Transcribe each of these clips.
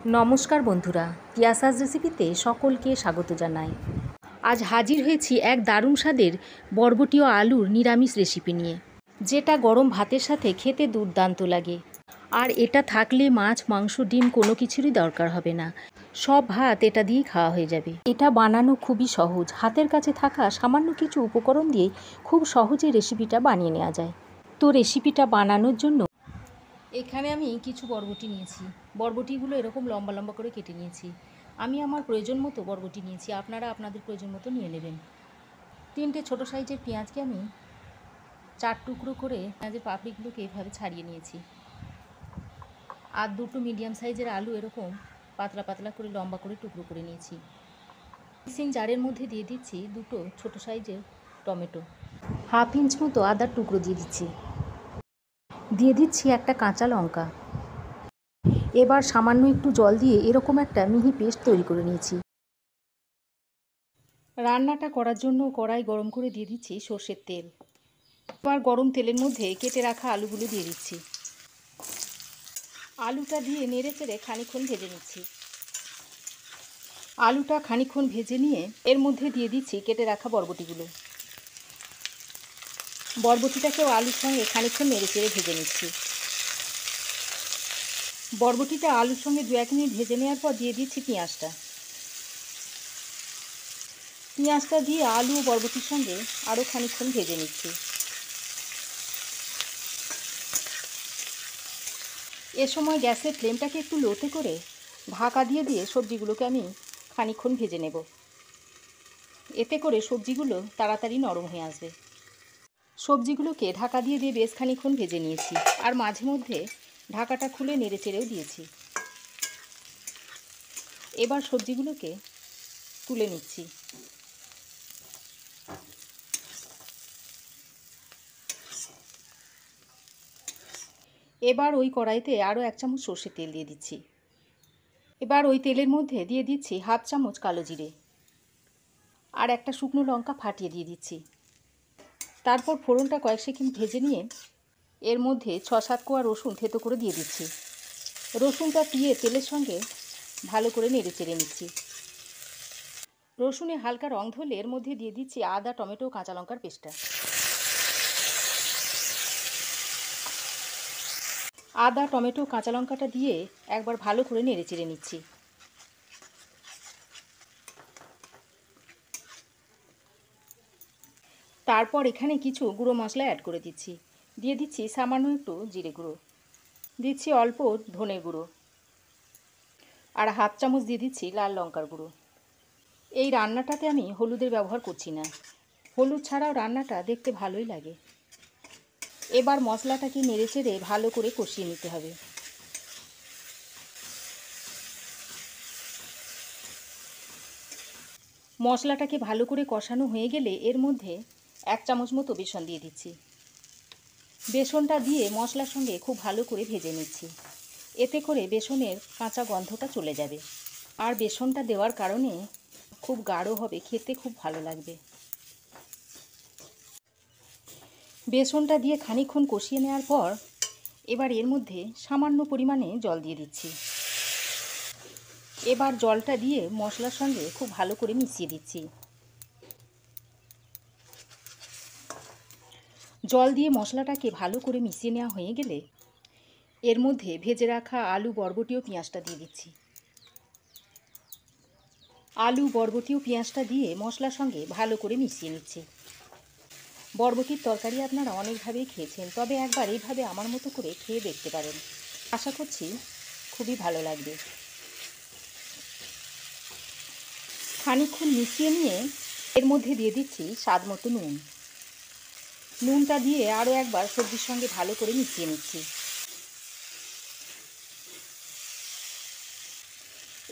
নমস্কার বন্ধুরা, পিয়াসাস রেসিপিতে সকলকে স্বাগত জানাই। আজ হাজির হয়েছি এক দারুণ স্বাদের বরবটি ও আলুর নিরামিষ রেসিপি নিয়ে, যেটা গরম ভাতের সাথে খেতে দুর্দান্ত লাগে। আর এটা থাকলে মাছ, মাংস, ডিম কোনো কিছুরই দরকার হবে না, সব ভাত এটা দিয়েই খাওয়া হয়ে যাবে। এটা বানানো খুবই সহজ, হাতের কাছে থাকা সামান্য কিছু উপকরণ দিয়েই খুব সহজে রেসিপিটা বানিয়ে নেওয়া যায়। তো রেসিপিটা বানানোর জন্য এখানে আমি কিছু বরবটি নিয়েছি। বরবটিগুলো এরকম লম্বা লম্বা করে কেটে নিয়েছি। আমি আমার প্রয়োজন মতো বরবটি নিয়েছি, আপনারা আপনাদের প্রয়োজন মতো নিয়ে নেবেন। 3টে ছোটো সাইজের পেঁয়াজকে আমি 4 টুকরো করে পেঁয়াজের পাপড়িগুলোকে এভাবে ছাড়িয়ে নিয়েছি। আর 2টো মিডিয়াম সাইজের আলু এরকম পাতলা পাতলা করে লম্বা করে টুকরো করে নিয়েছি। মিক্সিং জারের মধ্যে দিয়ে দিচ্ছি 2টো ছোটো সাইজের টমেটো, 1/2 ইঞ্চ মতো আদার টুকরো দিয়ে দিচ্ছি। দিয়ে দিচ্ছি একটা কাঁচা লঙ্কা। এবার সামান্য একটু জল দিয়ে এরকম একটা মিহি পেস্ট তৈরি করে নিয়েছি। রান্নাটা করার জন্য কড়াই গরম করে দিয়ে দিচ্ছি সর্ষের তেল। এবার গরম তেলের মধ্যে কেটে রাখা আলুগুলো দিয়ে দিচ্ছি। আলুটা দিয়ে নেড়ে চেড়ে খানিকক্ষণ ভেজে নিচ্ছি। আলুটা খানিকক্ষণ ভেজে নিয়ে এর মধ্যে দিয়ে দিচ্ছি কেটে রাখা বরবটিগুলো। বরবটিটাকেও আলুর সঙ্গে খানিকক্ষণ নেড়ে চেড়ে ভেজে নিচ্ছি। বরবটিটা আলুর সঙ্গে 2-1 মিনিট ভেজে নেওয়ার পর দিয়ে দিচ্ছি পেঁয়াজটা। পেঁয়াজটা দিয়ে আলু ও বরবটির সঙ্গে আরও খানিকক্ষণ ভেজে নিচ্ছি। এ সময় গ্যাসের ফ্লেমটাকে একটু লোতে করে ঢাকা দিয়ে দিয়ে সবজিগুলোকে আমি খানিকক্ষণ ভেজে নেব। এতে করে সবজিগুলো তাড়াতাড়ি নরম হয়ে আসবে। সবজিগুলোকে ঢাকা দিয়ে দিয়ে বেশ খানিকক্ষণ ভেজে নিয়েছি, আর মাঝে মধ্যে ঢাকাটা খুলে নেড়ে চেড়েও দিয়েছি। এবার সবজিগুলোকে তুলে নিচ্ছি। এবার ওই কড়াইতে আরও 1 চামচ সর্ষের তেল দিয়ে দিচ্ছি। এবার ওই তেলের মধ্যে দিয়ে দিচ্ছি 1/2 চামচ কালো জিরে, আর একটা শুকনো লঙ্কা ফাটিয়ে দিয়ে দিচ্ছি। তারপর ফোড়নটা কয়েক সেকেন্ড ভেজে নিয়ে এর মধ্যে 6-7 কোয়া রসুন থেতো করে দিয়ে দিচ্ছি। রসুনটা দিয়ে তেলের সঙ্গে ভালো করে নেড়ে চেড়ে নিচ্ছি। রসুনে হালকা রং ধরলে এর মধ্যে দিয়ে দিচ্ছি আদা, টমেটো, কাঁচা লঙ্কার পেস্টটা। আদা, টমেটো, কাঁচা লঙ্কাটা দিয়ে একবার ভালো করে নেড়ে চেড়ে নিচ্ছি। তারপর এখানে কিছু গুঁড়ো মশলা অ্যাড করে দিচ্ছি। দিয়ে দিচ্ছি সামান্য একটু জিরে গুঁড়ো, দিচ্ছি অল্প ধনে গুঁড়ো, আর 1/2 চামচ দিয়ে দিচ্ছি লাল লঙ্কার গুঁড়ো। এই রান্নাটাতে আমি হলুদের ব্যবহার করছি না, হলুদ ছাড়াও রান্নাটা দেখতে ভালোই লাগে। এবার মশলাটাকে নেড়ে চেড়ে ভালো করে কষিয়ে নিতে হবে। মশলাটাকে ভালো করে কষানো হয়ে গেলে এর মধ্যে 1 চামচ মতো বেসন দিয়ে দিচ্ছি। বেসনটা দিয়ে মশলার সঙ্গে খুব ভালো করে ভেজে নিচ্ছি। এতে করে বেসনের কাঁচা গন্ধটা চলে যাবে, আর বেসনটা দেওয়ার কারণে খুব গাঢ় হবে, খেতে খুব ভালো লাগবে। বেসনটা দিয়ে খানিকক্ষণ কষিয়ে নেওয়ার পর এবার এর মধ্যে সামান্য পরিমাণে জল দিয়ে দিচ্ছি। এবার জলটা দিয়ে মশলার সঙ্গে খুব ভালো করে মিশিয়ে দিচ্ছি। জল দিয়ে মশলাটাকে ভালো করে মিশিয়ে নেওয়া হয়ে গেলে এর মধ্যে ভেজে রাখা আলু, বরবটি ও পেঁয়াজটা দিয়ে দিচ্ছি। আলু, বরবটি ও পেঁয়াজটা দিয়ে মশলার সঙ্গে ভালো করে মিশিয়ে নিচ্ছি। বরবটির তরকারি আপনারা অনেকভাবেই খেয়েছেন, তবে একবার এইভাবে আমার মতো করে খেয়ে দেখতে পারেন। আশা করছি খুবই ভালো লাগবে। খানিকক্ষণ মিশিয়ে নিয়ে এর মধ্যে দিয়ে দিচ্ছি স্বাদ মতো নুন। নুনটা দিয়ে আরও একবার সবজির সঙ্গে ভালো করে মিশিয়ে নিচ্ছি।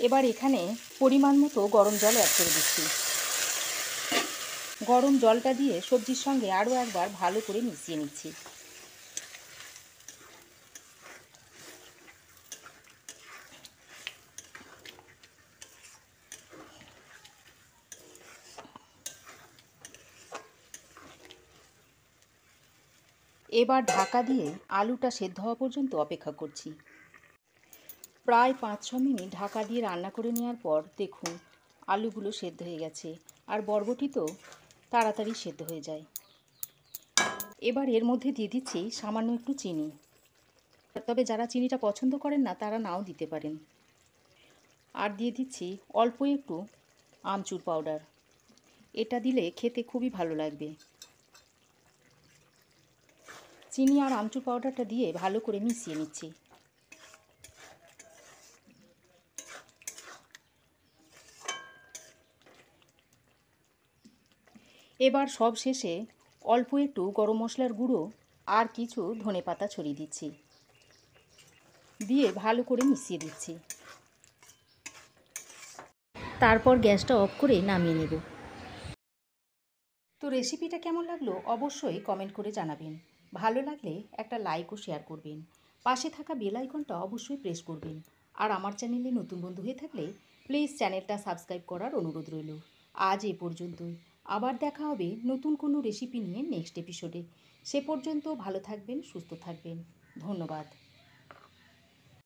এবার এখানে পরিমাণ মতো গরম জল অ্যাড করে দিচ্ছি। গরম জলটা দিয়ে সবজির সঙ্গে আরও একবার ভালো করে মিশিয়ে নিচ্ছি। এবার ঢাকা দিয়ে আলুটা সেদ্ধ হওয়া পর্যন্ত অপেক্ষা করছি। প্রায় 5-6 মিনিট ঢাকা দিয়ে রান্না করে নেওয়ার পর দেখুন আলুগুলো সেদ্ধ হয়ে গেছে, আর বরবটি তো তাড়াতাড়ি সেদ্ধ হয়ে যায়। এবার এর মধ্যে দিয়ে দিচ্ছি সামান্য একটু চিনি, তবে যারা চিনিটা পছন্দ করেন না তারা নাও দিতে পারেন। আর দিয়ে দিচ্ছি অল্প একটু আমচুর পাউডার, এটা দিলে খেতে খুবই ভালো লাগবে। চিনি আর আমচুর পাউডারটা দিয়ে ভালো করে মিশিয়ে নিচ্ছি। এবার সব শেষে অল্প একটু গরম মশলার গুঁড়ো আর কিছু ধনেপাতা ছড়িয়ে দিচ্ছি, দিয়ে ভালো করে মিশিয়ে দিচ্ছি। তারপর গ্যাসটা অফ করে নামিয়ে নেব। তো রেসিপিটা কেমন লাগলো অবশ্যই কমেন্ট করে জানাবেন। ভালো লাগলে একটা লাইক ও শেয়ার করবেন। পাশে থাকা বেল আইকনটা অবশ্যই প্রেস করবেন। আর আমার চ্যানেলে নতুন বন্ধু হয়ে থাকলে প্লিজ চ্যানেলটা সাবস্ক্রাইব করার অনুরোধ রইল। আজ এ পর্যন্তই। আবার দেখা হবে নতুন কোনো রেসিপি নিয়ে নেক্সট এপিসোডে। সে পর্যন্ত ভালো থাকবেন, সুস্থ থাকবেন। ধন্যবাদ।